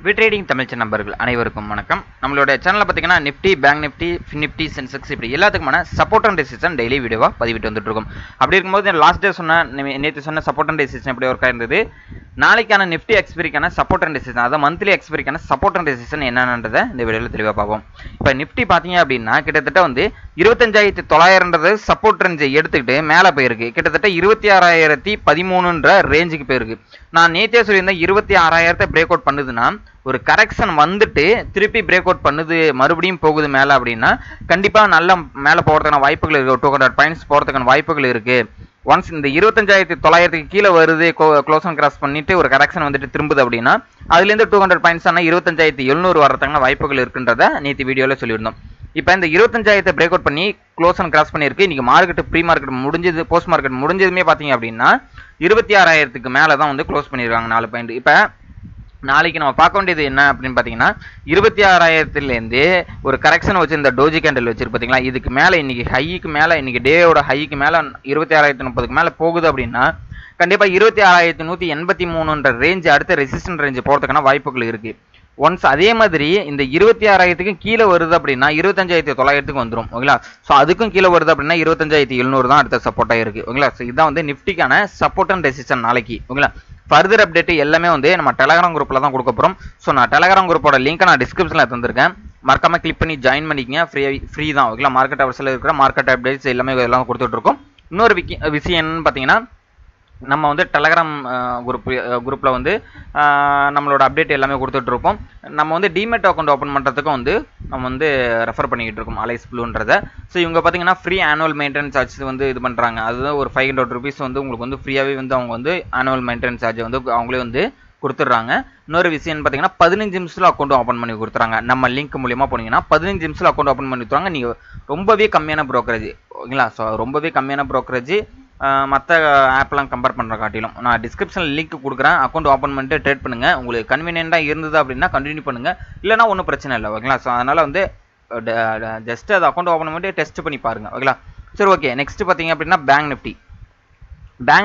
Trading Tamil நண்பர்கள் அனைவருக்கும் வணக்கம். நம்மளோட சேனலில் பார்த்தீங்கன்னா Nifty, bank Nifty, Nifty, Sensex இப்படி எல்லாத்துக்குமான சப்போர்ட் அண்ட் ரெசிஸ்டன்ஸ் டெய்லி வீடியோவாக பதிவிட்டு வந்துட்டு இருக்கும். அப்படி இருக்கும்போது லாஸ்ட் டே நேற்று சொன்ன சப்போர்ட் அண்ட் ரெசிஸ்டன்ஸ் எப்படி ஒர்க் ஆயிருந்தது, நாளைக்கான நிஃப்டி எக்ஸ்பிரிக்கான சப்போர்ட் அண்ட் ரெசிஸ்டன்ஸ், அதாவது மந்த்லி எக்ஸ்பிரிக்கான சப்போர்ட் அண்ட் ரெசிஸ்டன்ஸ் என்னன்றதை இந்த வீடியோவில் தெளிவாக பார்ப்போம். இப்போ நிஃப்டி பார்த்தீங்க அப்படின்னா கிட்டத்தட்ட வந்து 25,900 சப்போர்ட் ரேஞ்சை எடுத்துக்கிட்டு மேலே போயிருக்கு. கிட்டத்தட்ட 26,013 ரேஞ்சுக்கு போயிருக்கு. நான் நேற்றே சொல்லியிருந்தேன் 26,000 பிரேக் அவுட் பண்ணுதுன்னா ஒரு கரெக்ஷன் வந்துட்டு திருப்பி பிரேக் அவுட் பண்ணுது, மறுபடியும் போகுது மேலே அப்படின்னா கண்டிப்பாக நல்ல மேலே போகிறதுக்கான வாய்ப்புகள் இருக்குது. 200 பாயிண்ட்ஸ் போகிறதுக்கான வாய்ப்புகள் இருக்குது. ஒன்ஸ் இந்த 25,900 கீழே வருது, க்ளோஸ் அண்ட் கிராஸ் பண்ணிட்டு ஒரு கரெக்ஷன் வந்துட்டு திரும்புது அப்படின்னா அதுலேருந்து 200 பாயிண்ட்ஸ் ஆனால் 25,700 வரதுக்கான வாய்ப்புகள் இருக்குன்றத நேற்று வீடியோவில் சொல்லியிருந்தோம். இப்போ இந்த 25,000 பிரேக் அவுட் பண்ணி க்ளோஸ் அண்ட் கிராஸ் பண்ணியிருக்கு. இன்னைக்கு மார்க்கெட் ப்ரீ மார்க்கெட் முடிஞ்சது, போஸ்ட் மார்க்கெட் முடிஞ்சதுமே பார்த்தீங்க அப்படின்னா 26,000 மேலே தான் வந்து க்ளோஸ் பண்ணியிருக்காங்க 4 பாயிண்ட். இப்போ நாளைக்கு நம்ம பார்க்க வேண்டியது என்ன அப்படின்னு பார்த்தீங்கன்னா 26,000 ஒரு கரெக்ஷன் வச்சு இந்த டோஜி கேண்டில் வச்சிருக்கு பார்த்தீங்களா, இதுக்கு மேலே இன்னைக்கு ஹைக்கு மேலே, இன்னைக்கு டேயோட ஹைக்கு மேலே 26,030 மேலே போகுது அப்படின்னா கண்டிப்பாக 26,183 ரேஞ்ச் அடுத்த ரெசிஸ்டன்ட் ரேஞ்ச் போகிறதுக்கான வாய்ப்புகள் இருக்குது. ஒன்ஸ் அதே மாதிரி இந்த 26,000 கீழே வருது அப்படின்னா 25,900 வந்துடும். ஓகேங்களா, ஸோ அதுக்கும் கீழே வருது அப்படின்னா 25,700 தான் அடுத்த சப்போர்ட்டாக இருக்குது. ஓகேங்களா, ஸோ இதுதான் வந்து நிஃப்டிக்கான சப்போர்ட் அண்ட் ரெசிஸ்டன்ஸ் நாளைக்கு. ஓகேங்களா, ஃபர்தர் அப்டேட் எல்லாமே வந்து நம்ம டெலகிராம் குரூப்பில் தான் கொடுக்க போகிறோம். ஸோ நான் டெலகிராம் குரூப்போட லிங்க்கை நான் டிஸ்கிரிப்ஷனில் தந்திருக்கேன், மறக்காம கிளிக் பண்ணி ஜாயின் பண்ணிக்கங்க. ஃப்ரீ தான். ஓகேங்களா, மார்க்கெட் அவர்ஸில் இருக்கிற மார்க்கெட் அப்டேட்ஸ் எல்லாமே இதெல்லாம் கொடுத்துட்ருக்கோம். இன்னொரு விஷயம் என்னன்னு பார்த்தீங்கன்னா நம்ம வந்து டெலகிராம் குரூப்பில் வந்து நம்மளோட அப்டேட் எல்லாமே கொடுத்துட்ருப்போம். நம்ம வந்து டிமெட் அக்கௌண்ட் ஓப்பன் பண்ணுறதுக்கும் வந்து நம்ம வந்து ரெஃபர் பண்ணிக்கிட்டு இருக்கோம் அலைஸ் ப்ளூன்றதை. ஸோ இவங்க பார்த்தீங்கன்னா ஃப்ரீ ஆனுவல் மெயின்டெனன்ஸ் சார்ஜ் வந்து இது பண்ணுறாங்க. அதுதான் ஒரு 500 rupees வந்து உங்களுக்கு வந்து ஃப்ரீயாகவே வந்து அவங்க வந்து ஆனுவல் மெயின்டெனன்ஸ் சார்ஜ் வந்து அவங்களே வந்து கொடுத்துட்றாங்க. இன்னொரு விஷயம் பார்த்தீங்கன்னா 15 நிமிஷத்தில் அக்கௌண்ட் ஓப்பன் பண்ணி கொடுத்துறாங்க. நம்ம லிங்க் மூலியமாக போனீங்கன்னா 15 நிமிஷத்தில் அக்கௌண்ட் ஓப்பன் பண்ணி கொடுத்துறாங்க. நீங்கள் ரொம்பவே கம்மியான ப்ரோக்கரேஜ். ஓகேங்களா, ஸோ ரொம்பவே கம்மியான ப்ரோக்கரேஜ் மற்ற ஆப்லாம் கம்பேர் பண்ணுற காட்டிலும். நான் டிஸ்கிரிப்ஷனில் லிங்க் கொடுக்குறேன், அக்கௌண்ட் ஓப்பன் பண்ணிட்டு ட்ரேட் பண்ணுங்கள். உங்களுக்கு கன்வீனியண்ட்டாக இருந்தது அப்படின்னா கண்டினியூ பண்ணுங்கள், இல்லைனா ஒன்றும் பிரச்சனை இல்லை. ஓகேங்களா, ஸோ அதனால் வந்து ஜஸ்ட் அது அக்கௌண்ட் ஓப்பன் பண்ணிட்டு டெஸ்ட் பண்ணி பாருங்கள். ஓகேங்களா, சரி ஓகே. நெக்ஸ்ட் பார்த்தீங்க அப்படின்னா பேங்க்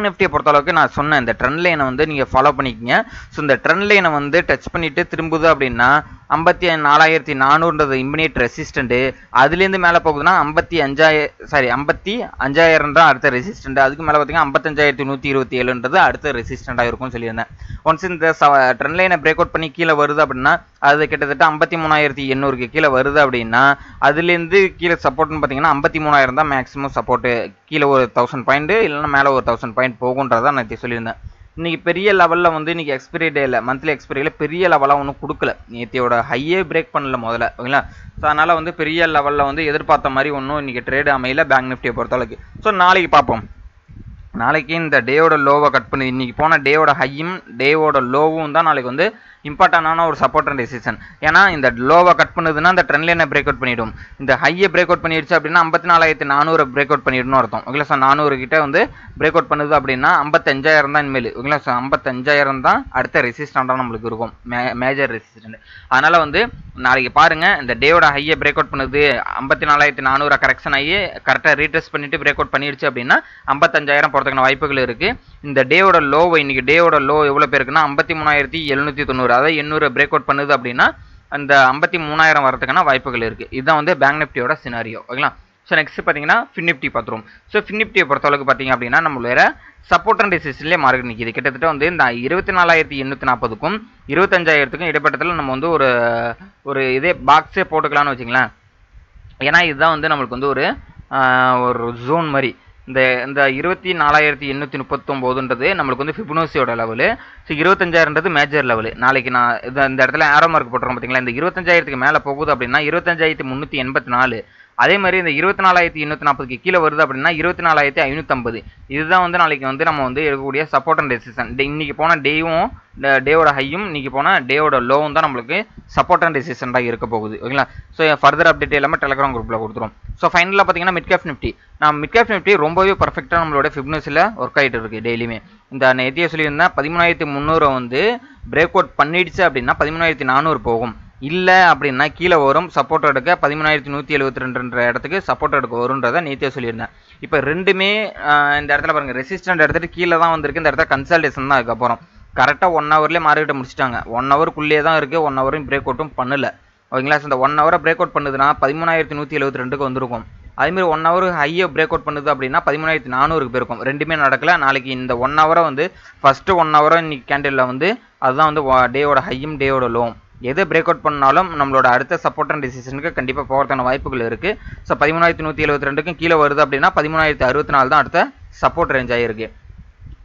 நிஃப்டியை பொறுத்தளவுக்கு நான் சொன்னேன் இந்த ட்ரெண்ட் லைனை வந்து நீங்கள் ஃபாலோ பண்ணிக்கிங்க. ஸோ இந்த ட்ரெண்ட் லைனை வந்து டச் பண்ணிவிட்டு திரும்புது அப்படின்னா 54,400 இமிடியேட் ரெசிஸ்டண்ட்டு, அதுலேருந்து மேலே போகுதுன்னா 55,000 தான் அடுத்த ரெசிஸ்டண்ட். அதுக்கு மேலே பார்த்தீங்கன்னா 55,127 அடுத்த ரெசிஸ்டண்ட்டாக இருக்கும்னு சொல்லியிருந்தேன். ஒன்ஸ் இந்த ட்ரெண்ட் லைனை பிரேக் அவுட் பண்ணி கீழே வருது அப்படின்னா அது கிட்டத்தட்ட 53,800 கீழே வருது அப்படின்னா அதுலேருந்து கீழே சப்போர்ட்னு பார்த்தீங்கன்னா 53,000 தான் மேக்ஸிமம் சப்போர்ட்டு. கீழே ஒரு 1000 பாயிண்ட் இல்லைன்னா மேலே ஒரு 1000 பாயிண்ட் போகுன்றதான் நான் சொல்லியிருந்தேன். இன்றைக்கி பெரிய லெவலில் வந்து இன்றைக்கி எக்ஸ்பிரி டேயில் மந்த்லி எக்ஸ்பிரியில் பெரிய லெவலாக ஒன்றும் கொடுக்கல. நேற்றையோட ஹையே பிரேக் பண்ணல முதல்ல. ஓகேங்களா, ஸோ அதனால் வந்து பெரிய லெவலில் வந்து எதிர்பார்த்த மாதிரி ஒன்றும் இன்றைக்கி ட்ரேடு அமையல பேங்க் நிஃப்டியை பொறுத்தளவுக்கு. ஸோ நாளைக்கு பார்ப்போம். நாளைக்கு இந்த டேயோட லோவை கட் பண்ணி இன்றைக்கி போன டேயோட ஹையும் டேயோட லோவும் தான் நாளைக்கு வந்து இம்பார்ட்டண்டான ஒரு சப்போர்ட் அண்ட் ரெசிஸ்டன்ஸ். ஏன்னா இந்த லோவை கட் பண்ணுதுன்னா இந்த ட்ரெண்ட் லைனை பிரேக் அவுட் பண்ணிவிடும். இந்த ஹையை பிரேக் அவுட் பண்ணிடுச்சு அப்படின்னா 54,400 பிரேக் அவுட் பண்ணிடணும் அர்த்தம். ஓகேங்களா, ஸோ 400 கிட்ட வந்து பிரேக் அவுட் பண்ணுது அப்படின்னா 55,000 தான் இனிமேல். ஓகேங்களா, ஸோ 55,000 தான் அடுத்த ரெசிஸ்டண்டாக நம்மளுக்கு இருக்கும், மேஜர் ரெசிஸ்டன்ட். அதனால் வந்து நாளைக்கு பாருங்கள், இந்த டேயோட ஹையை பிரேக் அவுட் பண்ணுது 54,400 கரெக்ஷன் ஆகி கரெக்டாக ரீடெஸ்ட் பண்ணிட்டு பிரேக் அவுட் பண்ணிடுச்சு அப்படின்னா 55,000 போகிறதுக்கான வாய்ப்புகள் இருக்குது. இந்த டேயோட லோவை இன்னைக்கு டேயோட லோ எவ்வளோ பேருக்குன்னா 53,790, அதாவது 800 பிரேக் அவுட் பண்ணுது அப்படின்னா அந்த 53,000 வரதுக்கான வாய்ப்புகள் இருக்குது. இதுதான் வந்து பேங்க் நிஃப்டியோட சினாரியோ. ஓகேங்களா, ஸோ நெக்ஸ்ட் பார்த்தீங்கன்னா ஃபின்னிஃப்டி பார்த்துருவோம். ஸோ ஃபின்னிஃப்டியை பொறுத்தளவுக்கு பார்த்தீங்க அப்படின்னா நம்மளோட சப்போர்ட் அண்ட் ரெசிஸ்டன்ஸ்லேயே மார்க்கெட் நிற்கிது. கிட்டத்தட்ட வந்து இந்த 24,840க்கும் 25,000க்கும் இடைப்பட்டத்தில் நம்ம வந்து ஒரு இதே பாக்ஸே போட்டுக்கலாம்னு வச்சுங்களேன். ஏன்னா இதுதான் வந்து நம்மளுக்கு வந்து ஒரு ஜோன் மாதிரி. இந்த 24,839ன்றது நம்மளுக்கு வந்து ஃபிபோனசியோட லெவலு. ஸோ 25,000ன்றது மேஜர் லெவலு. நாளைக்கு நான் இந்த இடத்துல ஆரோ மார்க் போட்டுறோம் பார்த்தீங்களா, இந்த 25,000க்கு மேலே போகுது அப்படின்னா 25,384. அதே மாதிரி இந்த 24,840 கீழே வருது அப்படின்னா 24,550. இதுதான் வந்து நாளைக்கு வந்து நம்ம வந்து எடுக்கக்கூடிய சப்போர்ட் அண்ட் ரெசிஸ்டன்ஸ். இன்னைக்கு போன டேவும் டேவோட ஹையும் இன்னைக்கு போன டேவோட லோவும் தான் நம்மளுக்கு சப்போர்ட் அண்ட் ரெசிஸ்டண்டாக இருக்க போகுது. ஓகேங்களா, ஸோ ஃபர்தர் அப்டேட் எல்லாமே டெலகிராம் குரூப்பில் கொடுத்துரும். ஸோ ஃபைனலாக பார்த்தீங்கன்னா மிட் கேப் நிஃப்டி ரொம்பவே பர்ஃபெக்டாக நம்மளோட ஃபிபோனசியில் ஒர்க் ஆகிட்டு இருக்கு டெய்லியுமே. இந்த நேத்தியே சொல்லியிருந்தேன் 13,300 வந்து பிரேக் அவுட் பண்ணிடுச்சு அப்படின்னா 13,400 போகும். இல்லை அப்படின்னா கீழே வரும், சப்போர்ட் எடுக்க 13,172 இடத்துக்கு சப்போர்ட் எடுக்க வரும்ன்றதை நேற்றே சொல்லியிருந்தேன். இப்போ ரெண்டுமே இந்த இடத்துல பாருங்கள், ரெசிஸ்டன்ட் எடுத்துகிட்டு கீழே தான் வந்திருக்கு. இந்த இடத்துல கன்சல்டேஷன் தான் அதுக்கப்புறம் கரெக்டாக 1 ஹவர்லேயே மார்க்கெட்டை முடிச்சிட்டாங்க. 1 ஹவருக்குள்ளேயே தான் இருக்குது, 1 ஹவரையும் பிரேக் அவுட்டும் பண்ணல. ஓகேங்களா? இந்த 1 ஹவரை பிரேக் அவுட் பண்ணுதுன்னா 13,172க்கு வந்திருக்கும். அதேமாதிரி 1 ஹவர் ஹையை பிரேக் அவுட் பண்ணுது அப்படின்னா 13,400க்கு போயிருக்கும். ரெண்டுமே நடக்கல. நாளைக்கு இந்த 1 ஹவரை வந்து ஃபஸ்ட்டு 1 ஹவரை இன்னைக்கு கேண்டிலில் வந்து அதுதான் வந்து டேயோட ஹையும் டேயோட லோவும். எது பிரேக் அவுட் பண்ணாலும் நம்மளோட அடுத்த சப்போர்ட் அண்ட் ரெசிஸ்டன்ஸ்க்கு கண்டிப்பாக போகிறதுக்கான வாய்ப்புகள் இருக்குது. ஸோ 13,172க்கும் கீழே வருது அப்படின்னா 13,064 தான் அடுத்த சப்போர்ட் ரேஞ்ச் ஆகிருக்கு.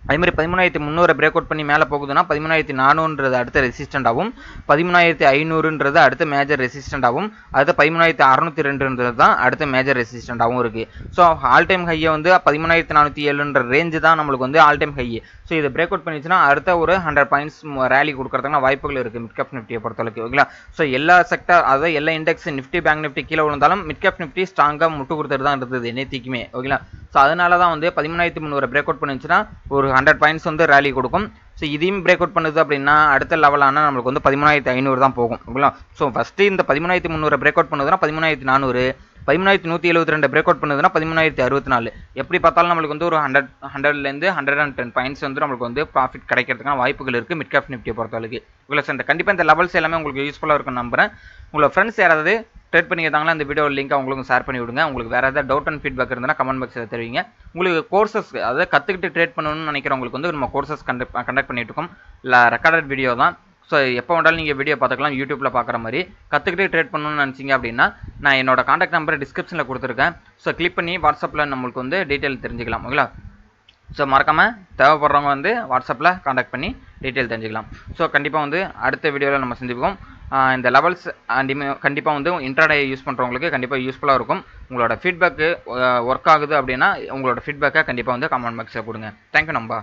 அதேமாதிரி 13,300 பிரேக் அவுட் பண்ணி மேலே போகுதுன்னா 13,400ன்றது அடுத்த ரெசிஸ்டண்டாகவும், 13,500ன்றது அடுத்த மேஜர் ரெசிஸ்டண்டாகவும், அடுத்த 13,602ன்றது தான் அடுத்த மேஜர் ரெசிஸ்டண்டாகவும் இருக்குது. ஸோ ஆல் டைம் ஹையை வந்து 13,407ன்ற ரேஞ்சு தான் நம்மளுக்கு வந்து ஆல் டைம் ஹை. ஸோ இதை பிரேக் அவுட் பண்ணிச்சுன்னா அடுத்த ஒரு 100 பாயிண்ட்ஸ் ரேலி கொடுக்கறதுக்கான வாய்ப்புகள் இருக்குது மிட் கேப் நிஃப்டியை பொறுத்தளவுக்கு. ஓகேங்களா? ஸோ எல்லா செக்டர், அதாவது எல்லா இண்டெக்ஸ் நிஃப்டி பேங்க் நிஃப்டி கீழே விழுந்தாலும் மிட் கேப் நிஃப்டி ஸ்ட்ராங்காக முட்டு கொடுத்துட்டு தான் இருந்தது நேற்றுக்குமே. ஓகேங்களா? ஸோ அதனால தான் வந்து 13,300 பிரேக் அவுட் பண்ணிச்சுன்னா ஒரு 100 பாயிண்ட்ஸ் வந்து ரேலி கொடுக்கும். ஸோ இதையும் பிரேக் அவுட் பண்ணுது அப்படின்னா அடுத்த லெவலான நம்மளுக்கு வந்து 13,500 தான் போகும். ஓகேங்களா? ஸோ ஃபஸ்ட்டு இந்த 13,300 பிரேக் அவுட் பண்ணுதுன்னா 13,400, 13,172 பிரேக் அவுட் பண்ணுதுன்னா 13,064. எப்படி பார்த்தாலும் நம்மளுக்கு வந்து ஒரு 100லேருந்து 110 பாயிண்ட்ஸ் வந்து நம்மளுக்கு வந்து ப்ராஃபிட் கிடைக்கிறதுக்கான வாய்ப்புகள் இருக்குது மிட் கேப் நிஃப்டியை பொறுத்தளவுக்கு. ஓகே சார், கண்டிப்பாக இந்த லெவல்ஸ் எல்லாமே உங்களுக்கு யூஸ்ஃபுல்லாக இருக்குன்னு நம்புறேன். உங்களோட ஃப்ரெண்ட்ஸ் யாராவது ட்ரேட் பண்ணியிருந்தாங்களா இந்த வீடியோ லிங்க் அவங்களுக்கு ஷேர் பண்ணி விடுங்க. உங்களுக்கு வேறு ஏதாவது டவுட் அண்ட் ஃபீட்பேக் இருந்தால் கமெண்ட் பாக்ஸில் தெரிவிங்க. உங்களுக்கு கோர்சஸ், அதாவது கற்றுக்கிட்டு ட்ரேட் பண்ணணும்னு நினைக்கிறவங்களுக்கு வந்து நம்ம கோர்சஸ் கண்டக்ட் பண்ணிட்டு இருக்கோம். இல்லை ரெக்கார்டட் வீடியோ தான். ஸோ எப்போ வேண்டாலும் நீங்கள் வீடியோ பார்த்துக்கலாம், யூடியூப்பில் பார்க்குற மாதிரி. கற்றுக்கிட்டு ட்ரேட் பண்ணணும்னு நினச்சிங்க அப்படின்னா நான் என்னோட காண்டாக்ட் நம்பரை டிஸ்கிரிப்ஷனில் கொடுத்துருக்கேன். ஸோ கிளிக் பண்ணி வாட்ஸ்அப்பில் நம்மளுக்கு வந்து டீட்டெயில் தெரிஞ்சுக்கலாம். ஓகேங்களா? ஸோ மறக்காமல் தேவைப்படுறவங்க வந்து வாட்ஸ்அப்பில் காண்டாக்ட் பண்ணி டீட்டெயில் தெரிஞ்சுக்கலாம். ஸோ கண்டிப்பாக வந்து அடுத்த வீடியோவில் நம்ம செஞ்சுப்போம். இந்த லெவல்ஸ் கண்டிப்பாக வந்து இன்ட்ராடே யூஸ் பண்ணுறவங்களுக்கு கண்டிப்பாக யூஸ்ஃபுல்லாக இருக்கும். உங்களோட ஃபீட்பேக்கு ஒர்க் ஆகுது அப்படின்னா உங்களோட ஃபீட்பேக்கை கண்டிப்பாக வந்து கமெண்ட் பாக்ஸில் கொடுங்க. தேங்க்யூ நம்பா.